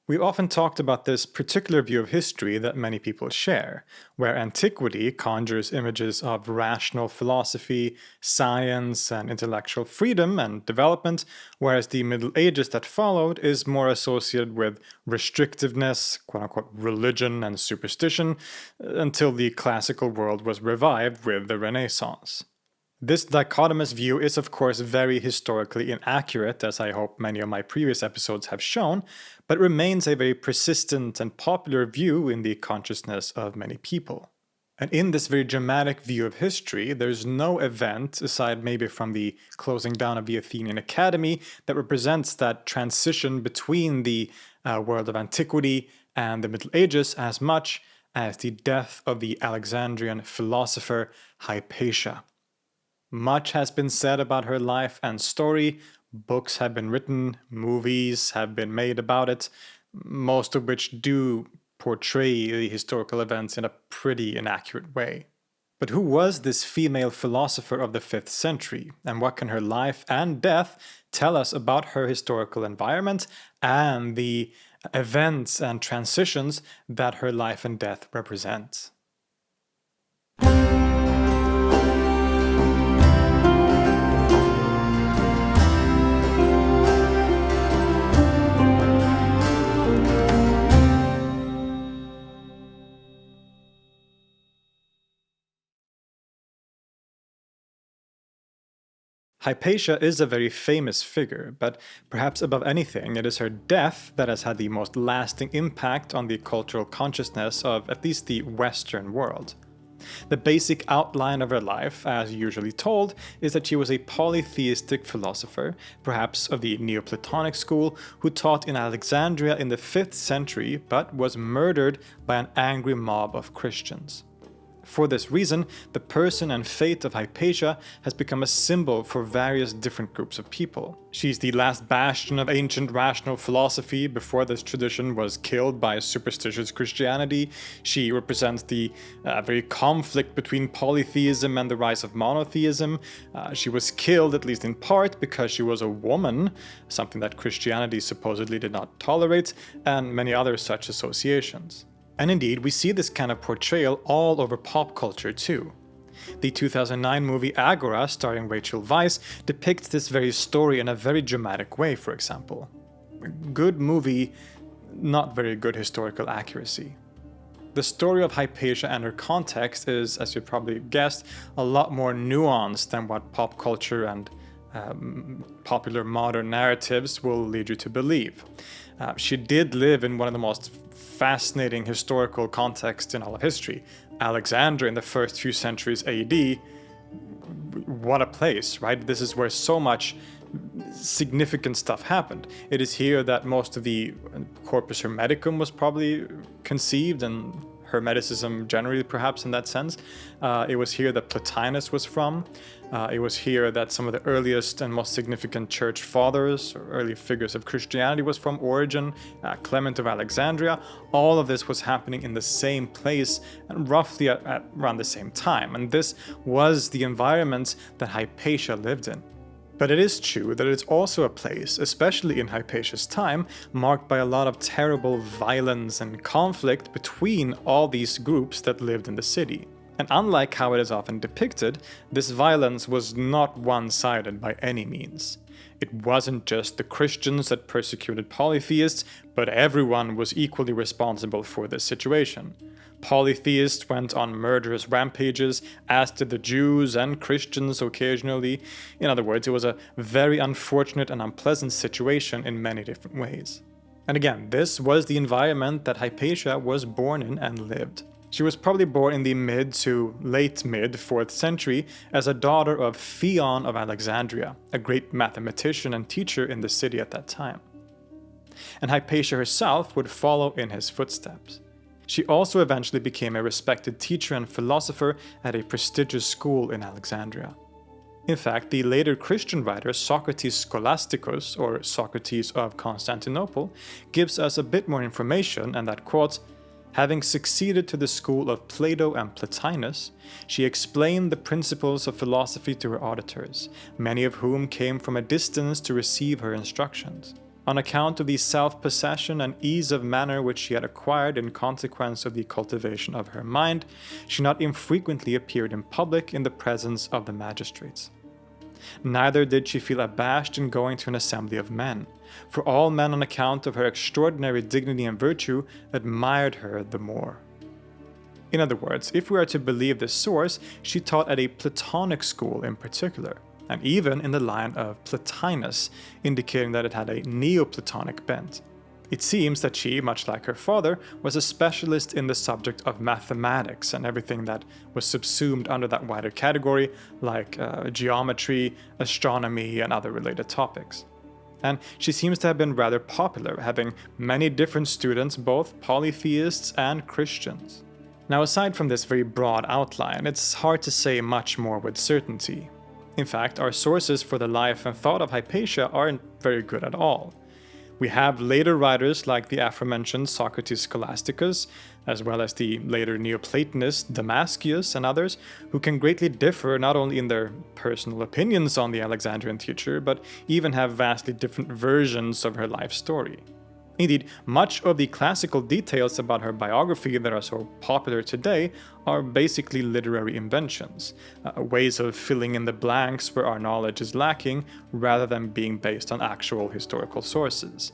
We've often talked about this particular view of history that many people share, where Antiquity conjures images of rational philosophy, science, and intellectual freedom and development, whereas the Middle Ages that followed is more associated with restrictiveness, quote-unquote religion and superstition, until the classical world was revived with the Renaissance. This dichotomous view is of course very historically inaccurate, as I hope many of my previous episodes have shown, but remains a very persistent and popular view in the consciousness of many people. And in this very dramatic view of history, there's no event, aside maybe from the closing down of the Athenian Academy, that represents that transition between the world of antiquity and the Middle Ages as much as the death of the Alexandrian philosopher Hypatia. Much has been said about her life and story. Books have been written, movies have been made about it, most of which do portray the historical events in a pretty inaccurate way. But who was this female philosopher of the 5th century, and what can her life and death tell us about her historical environment and the events and transitions that her life and death represent? Hypatia is a very famous figure, but perhaps above anything, it is her death that has had the most lasting impact on the cultural consciousness of at least the Western world. The basic outline of her life, as usually told, is that she was a polytheistic philosopher, perhaps of the Neoplatonic school, who taught in Alexandria in the 5th century but was murdered by an angry mob of Christians. For this reason, the person and fate of Hypatia has become a symbol for various different groups of people. She's the last bastion of ancient rational philosophy before this tradition was killed by superstitious Christianity. She represents the very conflict between polytheism and the rise of monotheism. She was killed, at least in part, because she was a woman, something that Christianity supposedly did not tolerate, and many other such associations. And indeed, we see this kind of portrayal all over pop culture too. The 2009 movie Agora, starring Rachel Weisz, depicts this very story in a very dramatic way, for example. Good movie, not very good historical accuracy. The story of Hypatia and her context is, as you probably guessed, a lot more nuanced than what pop culture and popular modern narratives will lead you to believe. She did live in one of the most fascinating historical contexts in all of history. Alexandria in the first few centuries AD, what a place, right? This is where so much significant stuff happened. It is here that most of the Corpus Hermeticum was probably conceived, and Hermeticism generally, perhaps in that sense. It was here that Plotinus was from. It was here that some of the earliest and most significant church fathers, or early figures of Christianity, was from. Origen, Clement of Alexandria. All of this was happening in the same place and roughly at around the same time. And this was the environment that Hypatia lived in. But it is true that it's also a place, especially in Hypatia's time, marked by a lot of terrible violence and conflict between all these groups that lived in the city. And unlike how it is often depicted, this violence was not one-sided by any means. It wasn't just the Christians that persecuted polytheists, but everyone was equally responsible for this situation. Polytheists went on murderous rampages, as did the Jews and Christians occasionally. In other words, it was a very unfortunate and unpleasant situation in many different ways. And again, this was the environment that Hypatia was born in and lived. She was probably born in the mid to late mid 4th century as a daughter of Theon of Alexandria, a great mathematician and teacher in the city at that time. And Hypatia herself would follow in his footsteps. She also eventually became a respected teacher and philosopher at a prestigious school in Alexandria. In fact, the later Christian writer Socrates Scholasticus, or Socrates of Constantinople, gives us a bit more information, and that quotes, "Having succeeded to the school of Plato and Plotinus, she explained the principles of philosophy to her auditors, many of whom came from a distance to receive her instructions. On account of the self-possession and ease of manner which she had acquired in consequence of the cultivation of her mind, she not infrequently appeared in public in the presence of the magistrates. Neither did she feel abashed in going to an assembly of men, for all men on account of her extraordinary dignity and virtue admired her the more. In other words, if we are to believe this source, she taught at a Platonic school in particular, and even in the line of Plotinus, indicating that it had a Neoplatonic bent. It seems that she, much like her father, was a specialist in the subject of mathematics and everything that was subsumed under that wider category, like geometry, astronomy, and other related topics. And she seems to have been rather popular, having many different students, both polytheists and Christians. Now, aside from this very broad outline, it's hard to say much more with certainty. In fact, our sources for the life and thought of Hypatia aren't very good at all. We have later writers like the aforementioned Socrates Scholasticus, as well as the later Neoplatonists Damascius and others, who can greatly differ not only in their personal opinions on the Alexandrian teacher, but even have vastly different versions of her life story. Indeed, much of the classical details about her biography that are so popular today are basically literary inventions, ways of filling in the blanks where our knowledge is lacking, rather than being based on actual historical sources.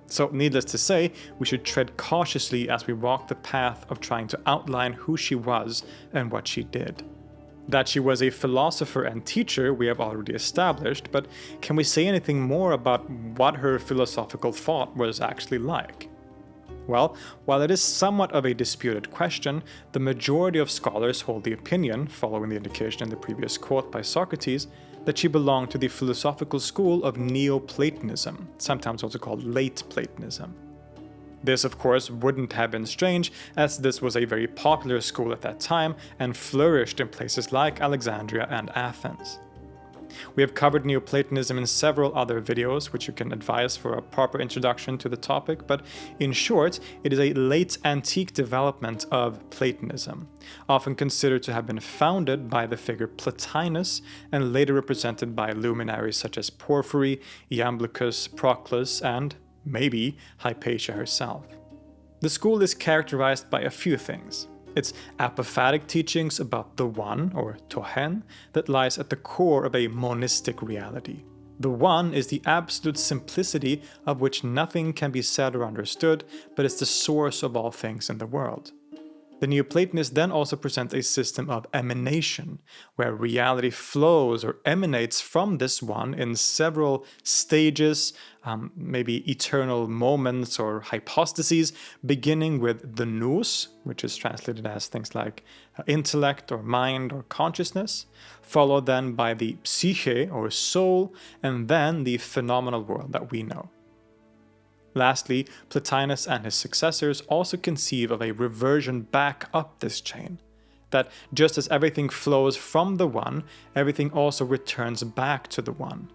So, needless to say, we should tread cautiously as we walk the path of trying to outline who she was and what she did. That she was a philosopher and teacher we have already established, but can we say anything more about what her philosophical thought was actually like? Well, while it is somewhat of a disputed question, the majority of scholars hold the opinion, following the indication in the previous quote by Socrates, that she belonged to the philosophical school of Neoplatonism, sometimes also called late Platonism. This, of course, wouldn't have been strange, as this was a very popular school at that time and flourished in places like Alexandria and Athens. We have covered Neoplatonism in several other videos, which you can advise for a proper introduction to the topic, but in short, it is a late antique development of Platonism, often considered to have been founded by the figure Plotinus and later represented by luminaries such as Porphyry, Iamblichus, Proclus, and maybe Hypatia herself. The school is characterized by a few things. Its apophatic teachings about the One, or Tohen, that lies at the core of a monistic reality. The One is the absolute simplicity of which nothing can be said or understood, but is the source of all things in the world. The Neoplatonists then also present a system of emanation, where reality flows or emanates from this One in several stages, maybe eternal moments or hypostases, beginning with the nous, which is translated as things like intellect or mind or consciousness, followed then by the psyche or soul, and then the phenomenal world that we know. Lastly, Plotinus and his successors also conceive of a reversion back up this chain, that just as everything flows from the One, everything also returns back to the One.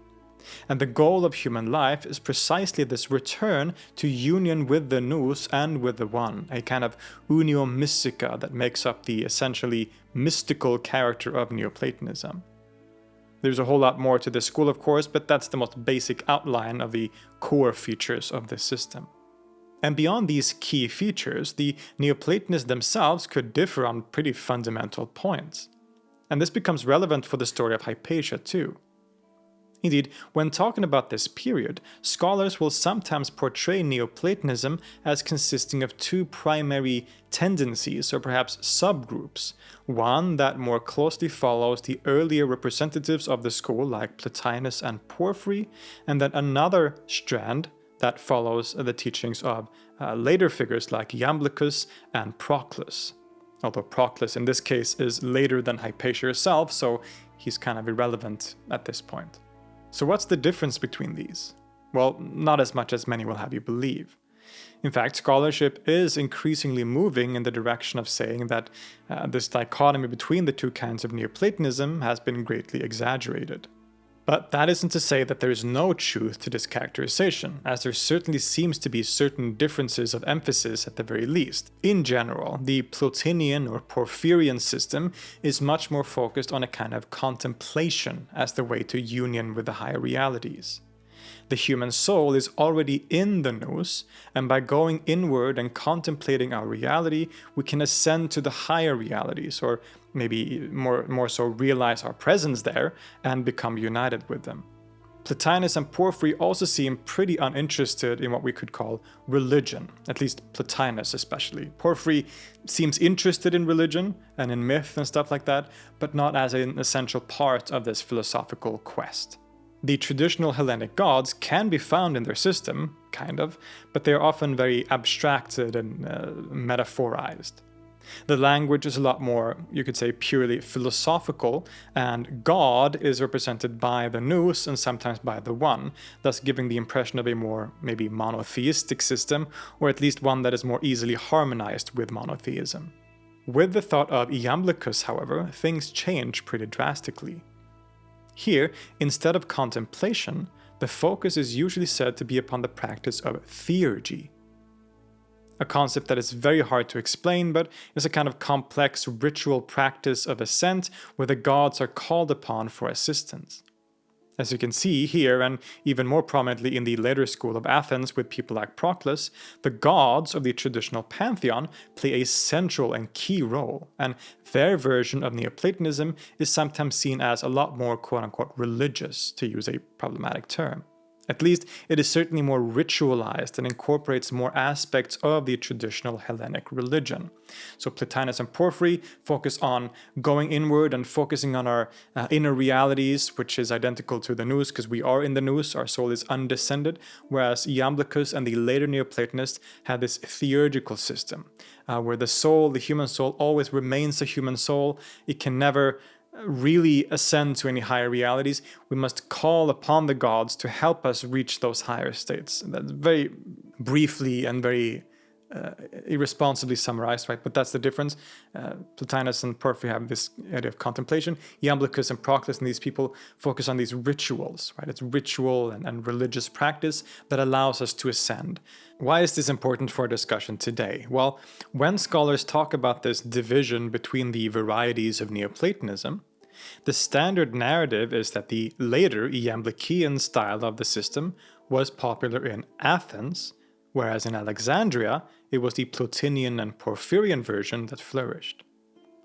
And the goal of human life is precisely this return to union with the nous and with the One, a kind of unio mystica that makes up the essentially mystical character of Neoplatonism. There's a whole lot more to this school, of course, but that's the most basic outline of the core features of this system. And beyond these key features, the Neoplatonists themselves could differ on pretty fundamental points. And this becomes relevant for the story of Hypatia too. Indeed, when talking about this period, scholars will sometimes portray Neoplatonism as consisting of two primary tendencies, or perhaps subgroups. One that more closely follows the earlier representatives of the school like Plotinus and Porphyry, and then another strand that follows the teachings of later figures like Iamblichus and Proclus. Although Proclus in this case is later than Hypatia herself, so he's kind of irrelevant at this point. So what's the difference between these? Well, not as much as many will have you believe. In fact, scholarship is increasingly moving in the direction of saying that this dichotomy between the two kinds of Neoplatonism has been greatly exaggerated. But that isn't to say that there is no truth to this characterization, as there certainly seems to be certain differences of emphasis at the very least. In general, the Plotinian or Porphyrian system is much more focused on a kind of contemplation as the way to union with the higher realities. the human soul is already in the nous, and by going inward and contemplating our reality, we can ascend to the higher realities, or maybe more so realize our presence there and become united with them. Plotinus and Porphyry also seem pretty uninterested in what we could call religion, at least Plotinus especially. Porphyry seems interested in religion and in myth and stuff like that, but not as an essential part of this philosophical quest. The traditional Hellenic gods can be found in their system, kind of, but they are often very abstracted and metaphorized. The language is a lot more, you could say, purely philosophical, and God is represented by the nous and sometimes by the One, thus giving the impression of a more maybe monotheistic system, or at least one that is more easily harmonized with monotheism. With the thought of Iamblichus, however, things change pretty drastically. Here, instead of contemplation, the focus is usually said to be upon the practice of theurgy, a concept that is very hard to explain, but is a kind of complex ritual practice of ascent where the gods are called upon for assistance. As you can see here, and even more prominently in the later school of Athens with people like Proclus, the gods of the traditional pantheon play a central and key role, and their version of Neoplatonism is sometimes seen as a lot more quote-unquote religious, to use a problematic term. At least, it is certainly more ritualized and incorporates more aspects of the traditional Hellenic religion. So Plotinus and Porphyry focus on going inward and focusing on our inner realities, which is identical to the nous, because we are in the nous, our soul is undescended, whereas Iamblichus and the later Neoplatonists had this theurgical system, where the soul, the human soul, always remains a human soul. It can never really ascend to any higher realities. We must call upon the gods to help us reach those higher states. And that's very briefly and very irresponsibly summarized, right? But that's the difference. Plotinus and Porphyry have this idea of contemplation. Iamblichus and Proclus and these people focus on these rituals, right? It's ritual and religious practice that allows us to ascend. Why is this important for our discussion today? Well, when scholars talk about this division between the varieties of Neoplatonism, the standard narrative is that the later Iamblichian style of the system was popular in Athens, whereas in Alexandria, it was the Plotinian and Porphyrian version that flourished.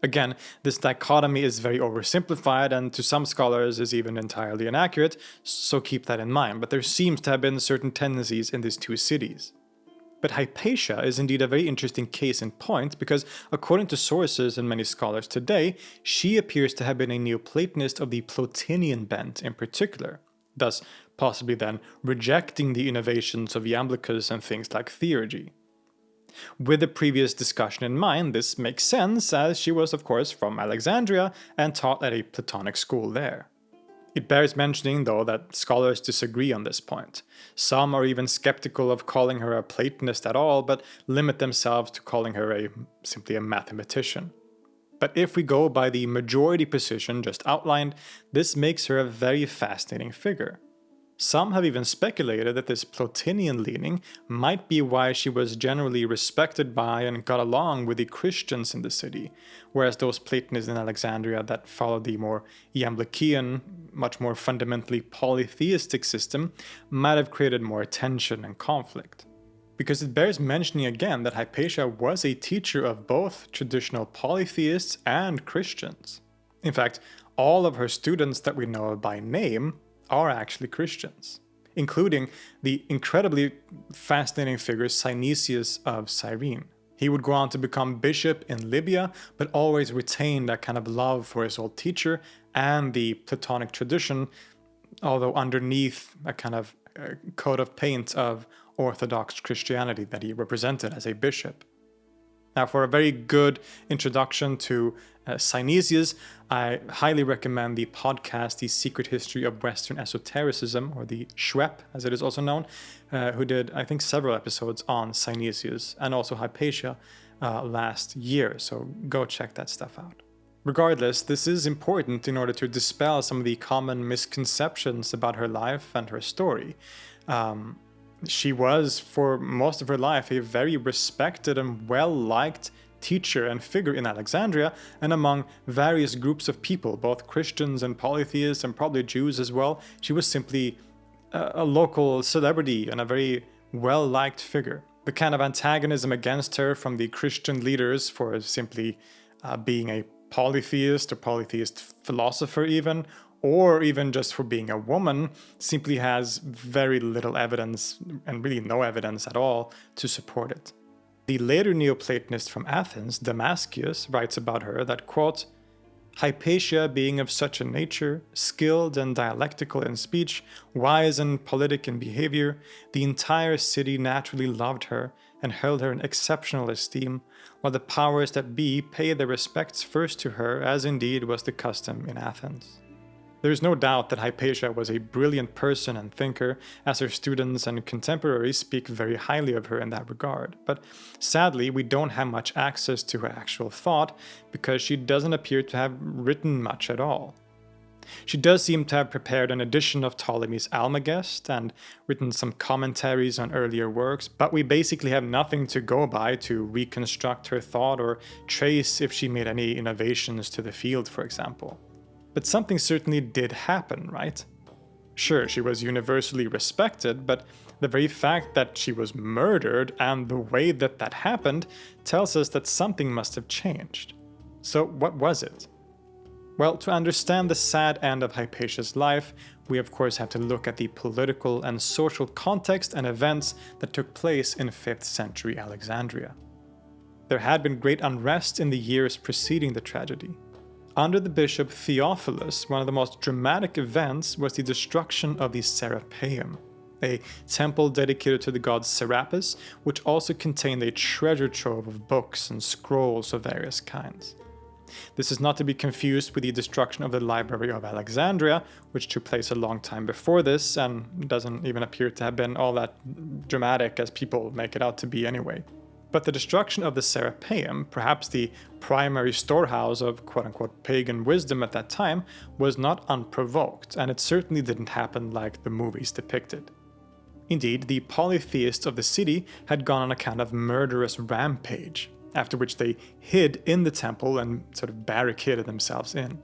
Again, this dichotomy is very oversimplified and to some scholars is even entirely inaccurate, so keep that in mind, but there seems to have been certain tendencies in these two cities. But Hypatia is indeed a very interesting case in point because, according to sources and many scholars today, she appears to have been a Neoplatonist of the Plotinian bent in particular, thus possibly then rejecting the innovations of Iamblichus and things like theurgy. With the previous discussion in mind, this makes sense, as she was of course from Alexandria and taught at a Platonic school there. It bears mentioning, though, that scholars disagree on this point. Some are even skeptical of calling her a Platonist at all, but limit themselves to calling her simply a mathematician. But if we go by the majority position just outlined, this makes her a very fascinating figure. Some have even speculated that this Plotinian leaning might be why she was generally respected by and got along with the Christians in the city, whereas those Platonists in Alexandria that followed the more Iamblichian, much more fundamentally polytheistic system might have created more tension and conflict. Because it bears mentioning again that Hypatia was a teacher of both traditional polytheists and Christians. In fact, all of her students that we know of by name are actually Christians, including the incredibly fascinating figure Synesius of Cyrene. He would go on to become bishop in Libya, but always retained that kind of love for his old teacher and the Platonic tradition, although underneath a kind of coat of paint of Orthodox Christianity that he represented as a bishop. Now, for a very good introduction to Synesius, I highly recommend the podcast The Secret History of Western Esotericism, or the SHWEP as it is also known, who did, I think, several episodes on Synesius and also Hypatia last year, so go check that stuff out. Regardless, this is important in order to dispel some of the common misconceptions about her life and her story. She was, for most of her life, a very respected and well-liked teacher and figure in Alexandria and among various groups of people, both Christians and polytheists and probably Jews as well. She was simply a local celebrity and a very well-liked figure. The kind of antagonism against her from the Christian leaders for simply being a polytheist or polytheist philosopher even, or even just for being a woman, simply has very little evidence, and really no evidence at all, to support it. The later Neoplatonist from Athens, Damascius, writes about her that, quote, Hypatia being of such a nature, skilled and dialectical in speech, wise and politic in behavior, the entire city naturally loved her and held her in exceptional esteem, while the powers that be paid their respects first to her, as indeed was the custom in Athens. There is no doubt that Hypatia was a brilliant person and thinker, as her students and contemporaries speak very highly of her in that regard. But sadly, we don't have much access to her actual thought, because she doesn't appear to have written much at all. She does seem to have prepared an edition of Ptolemy's Almagest and written some commentaries on earlier works, but we basically have nothing to go by to reconstruct her thought or trace if she made any innovations to the field, for example. But something certainly did happen, right? Sure, she was universally respected, but the very fact that she was murdered and the way that that happened tells us that something must have changed. So what was it? Well, to understand the sad end of Hypatia's life, we of course have to look at the political and social context and events that took place in 5th century Alexandria. There had been great unrest in the years preceding the tragedy. Under the bishop Theophilus, one of the most dramatic events was the destruction of the Serapeum, a temple dedicated to the god Serapis, which also contained a treasure trove of books and scrolls of various kinds. This is not to be confused with the destruction of the Library of Alexandria, which took place a long time before this and doesn't even appear to have been all that dramatic as people make it out to be anyway. But the destruction of the Serapeum, perhaps the primary storehouse of quote-unquote pagan wisdom at that time, was not unprovoked, and it certainly didn't happen like the movies depicted. Indeed, the polytheists of the city had gone on a kind of murderous rampage, after which they hid in the temple and sort of barricaded themselves in.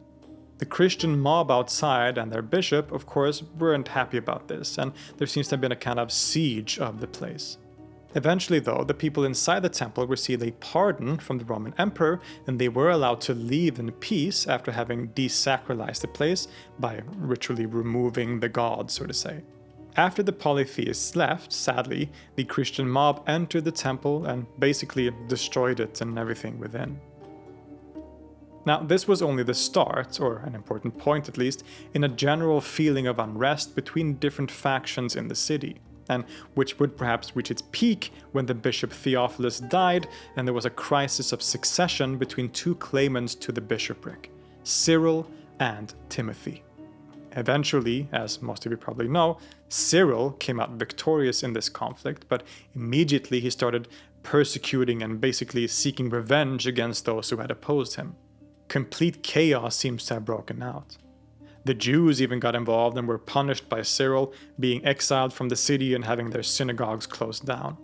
The Christian mob outside and their bishop, of course, weren't happy about this, and there seems to have been a kind of siege of the place. Eventually, though, the people inside the temple received a pardon from the Roman emperor, and they were allowed to leave in peace after having desacralized the place by ritually removing the god, so to say. After the polytheists left, sadly, the Christian mob entered the temple and basically destroyed it and everything within. Now, this was only the start, or an important point at least, in a general feeling of unrest between different factions in the city, and which would perhaps reach its peak when the bishop Theophilus died and there was a crisis of succession between two claimants to the bishopric, Cyril and Timothy. Eventually, as most of you probably know, Cyril came out victorious in this conflict, but immediately he started persecuting and basically seeking revenge against those who had opposed him. Complete chaos seems to have broken out. The Jews even got involved and were punished by Cyril, being exiled from the city and having their synagogues closed down.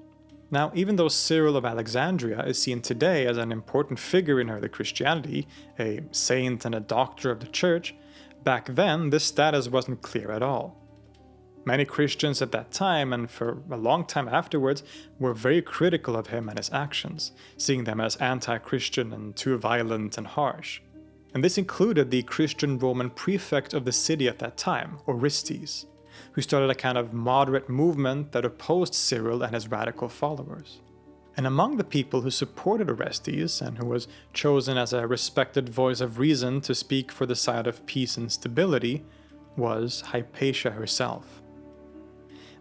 Now, even though Cyril of Alexandria is seen today as an important figure in early Christianity, a saint and a doctor of the church, back then this status wasn't clear at all. Many Christians at that time, and for a long time afterwards, were very critical of him and his actions, seeing them as anti-Christian and too violent and harsh. And this included the Christian Roman prefect of the city at that time, Orestes, who started a kind of moderate movement that opposed Cyril and his radical followers. And among the people who supported Orestes, and who was chosen as a respected voice of reason to speak for the side of peace and stability, was Hypatia herself.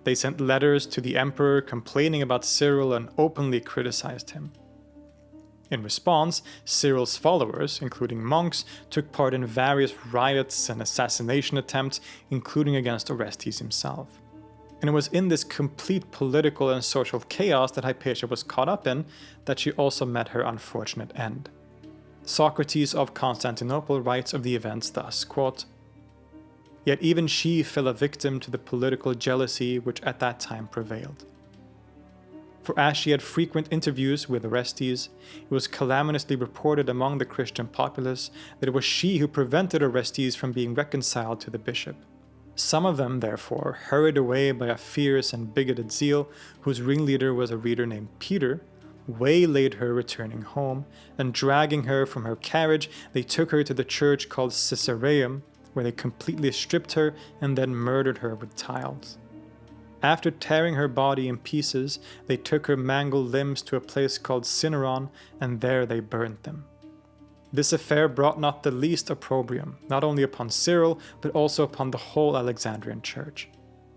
They sent letters to the emperor complaining about Cyril and openly criticized him. In response, Cyril's followers, including monks, took part in various riots and assassination attempts, including against Orestes himself. And it was in this complete political and social chaos that Hypatia was caught up in that she also met her unfortunate end. Socrates of Constantinople writes of the events thus, quote, "Yet even she fell a victim to the political jealousy which at that time prevailed. For as she had frequent interviews with Orestes, it was calamitously reported among the Christian populace that it was she who prevented Orestes from being reconciled to the bishop. Some of them, therefore, hurried away by a fierce and bigoted zeal, whose ringleader was a reader named Peter, waylaid her returning home, and dragging her from her carriage, they took her to the church called Caesareum, where they completely stripped her and then murdered her with tiles. After tearing her body in pieces, they took her mangled limbs to a place called Cinaron, and there they burnt them. This affair brought not the least opprobrium, not only upon Cyril, but also upon the whole Alexandrian church.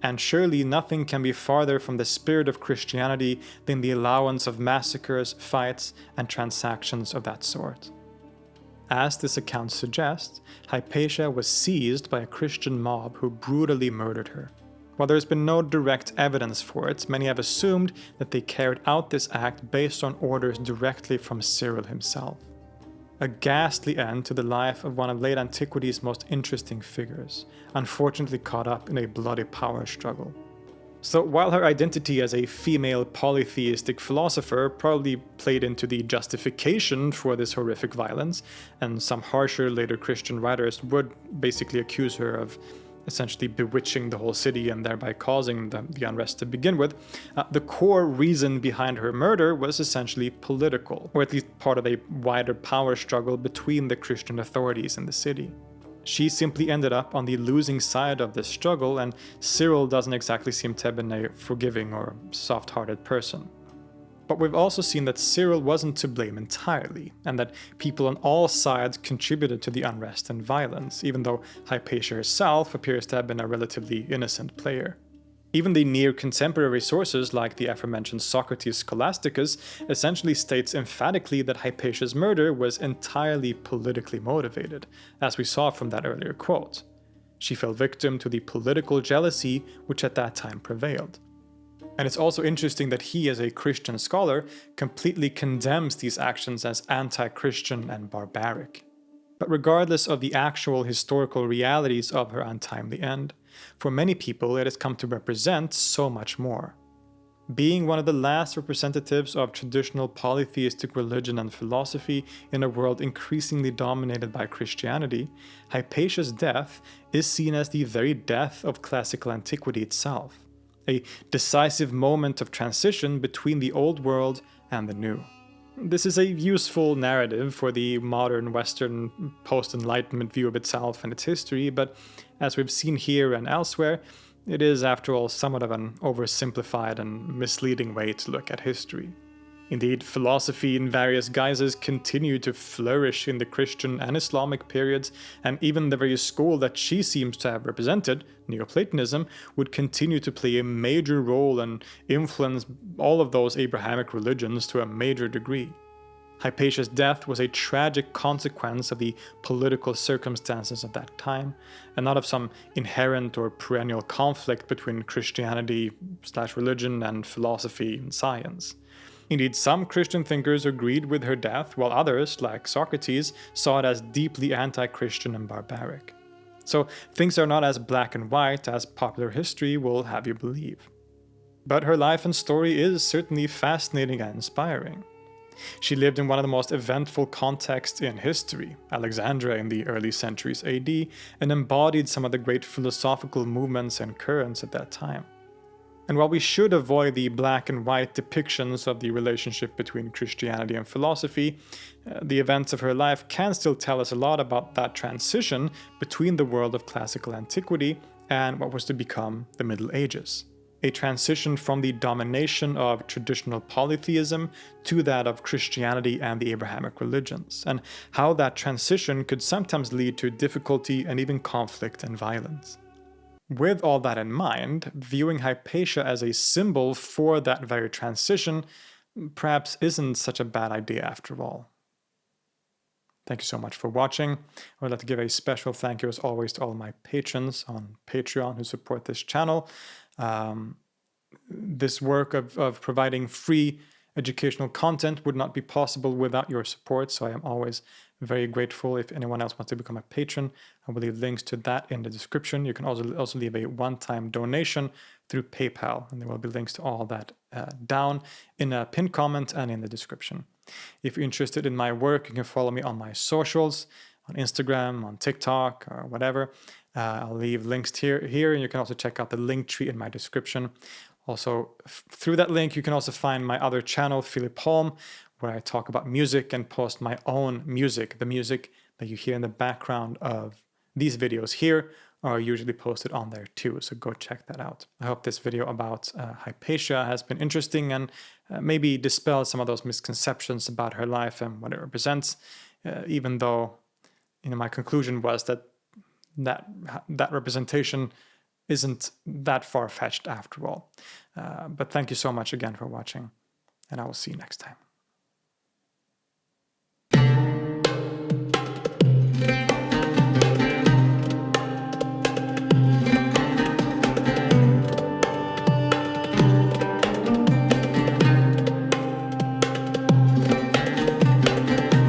And surely nothing can be farther from the spirit of Christianity than the allowance of massacres, fights, and transactions of that sort. As this account suggests, Hypatia was seized by a Christian mob who brutally murdered her. While there has been no direct evidence for it, many have assumed that they carried out this act based on orders directly from Cyril himself. A ghastly end to the life of one of late antiquity's most interesting figures, unfortunately caught up in a bloody power struggle. So while her identity as a female polytheistic philosopher probably played into the justification for this horrific violence, and some harsher later Christian writers would basically accuse her of essentially bewitching the whole city and thereby causing the unrest to begin with, the core reason behind her murder was essentially political, or at least part of a wider power struggle between the Christian authorities in the city. She simply ended up on the losing side of this struggle, and Cyril doesn't exactly seem to have been a forgiving or soft-hearted person. But we've also seen that Cyril wasn't to blame entirely, and that people on all sides contributed to the unrest and violence, even though Hypatia herself appears to have been a relatively innocent player. Even the near-contemporary sources like the aforementioned Socrates Scholasticus essentially states emphatically that Hypatia's murder was entirely politically motivated, as we saw from that earlier quote. She fell victim to the political jealousy which at that time prevailed. And it's also interesting that he, as a Christian scholar, completely condemns these actions as anti-Christian and barbaric. But regardless of the actual historical realities of her untimely end, for many people it has come to represent so much more. Being one of the last representatives of traditional polytheistic religion and philosophy in a world increasingly dominated by Christianity, Hypatia's death is seen as the very death of classical antiquity itself. A decisive moment of transition between the old world and the new. This is a useful narrative for the modern Western post-Enlightenment view of itself and its history, but as we've seen here and elsewhere, it is, after all, somewhat of an oversimplified and misleading way to look at history. Indeed, philosophy in various guises continued to flourish in the Christian and Islamic periods, and even the very school that she seems to have represented, Neoplatonism, would continue to play a major role and influence all of those Abrahamic religions to a major degree. Hypatia's death was a tragic consequence of the political circumstances of that time, and not of some inherent or perennial conflict between Christianity/religion and philosophy and science. Indeed, some Christian thinkers agreed with her death, while others, like Socrates, saw it as deeply anti-Christian and barbaric. So things are not as black and white as popular history will have you believe. But her life and story is certainly fascinating and inspiring. She lived in one of the most eventful contexts in history, Alexandria in the early centuries AD, and embodied some of the great philosophical movements and currents at that time. And while we should avoid the black and white depictions of the relationship between Christianity and philosophy, the events of her life can still tell us a lot about that transition between the world of classical antiquity and what was to become the Middle Ages. A transition from the domination of traditional polytheism to that of Christianity and the Abrahamic religions, and how that transition could sometimes lead to difficulty and even conflict and violence. With all that in mind, viewing Hypatia as a symbol for that very transition perhaps isn't such a bad idea after all. Thank you so much for watching. I would like to give a special thank you as always to all my patrons on Patreon who support this channel. This work of providing free educational content would not be possible without your support, so I am always very grateful. If anyone else wants to become a patron, I will leave links to that in the description. You can also leave a one-time donation through PayPal, and there will be links to all that down in a pinned comment and in the description. If you're interested in my work, you can follow me on my socials, on Instagram, on TikTok, or whatever. I'll leave links here, and you can also check out the link tree in my description. Also, through that link, you can also find my other channel, Filip Holm, where I talk about music and post my own music. The music that you hear in the background of these videos here are usually posted on there too, so go check that out. I hope this video about Hypatia has been interesting and maybe dispelled some of those misconceptions about her life and what it represents, even though my conclusion was that representation isn't that far-fetched after all. But thank you so much again for watching, and I will see you next time.